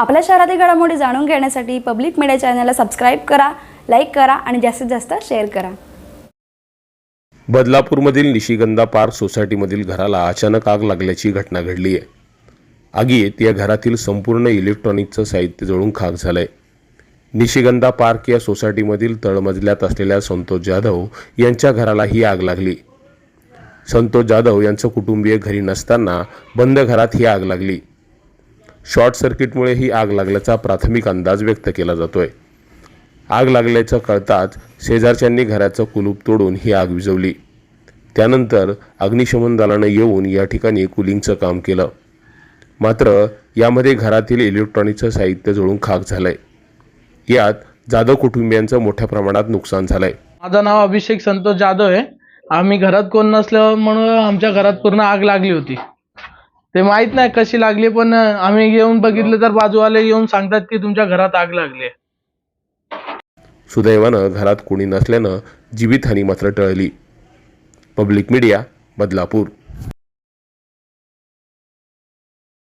आपल्या शहरातील घडामोडी जाणून घेण्यासाठी पब्लिक मीडिया चॅनलला सबस्क्राईब करा, लाईक करा आणि जास्तीत जास्त शेअर करा। बदलापूरमधील निशिगंधा पार्क सोसायटीमधील घराला अचानक आग लागल्याची घटना घडली आहे। आगीत या घरातील संपूर्ण इलेक्ट्रॉनिकचं साहित्य जळून खाक झालंय। निशिगंधा पार्क या सोसायटीमधील तळमजल्यात असलेल्या संतोष जाधव यांच्या घराला ही आग लागली। संतोष जाधव यांचं कुटुंबीय घरी नसताना बंद घरात ही आग लागली। शॉर्ट सर्किटमुळे ही आग लागल्याचा प्राथमिक अंदाज व्यक्त केला जातोय। आग लागल्याचं कळताच शेजारच्यांनी घराचं कुलूप तोडून ही आग विझवली। त्यानंतर अग्निशमन दलानं येऊन या ठिकाणी कूलिंगचं काम केलं। मात्र यामध्ये घरातील इलेक्ट्रॉनिकचं साहित्य जळून खाक झालंय। यात जाधव कुटुंबियांचं मोठ्या प्रमाणात नुकसान झालंय। माझं नाव अभिषेक संतोष जाधव आहे। आम्ही घरात कोण नसल्यावर म्हणून आमच्या घरात पूर्ण आग लागली होती। ते माहित नाही कशी लागली, पण आम्ही येऊन बघितलं तर बाजूवाले येऊन सांगतात की तुमच्या घरात आग लागली आहे। सुदैवानं घरात कोणी नसल्यानं जीवितहानी मात्र टळली। Public media, Badlapur.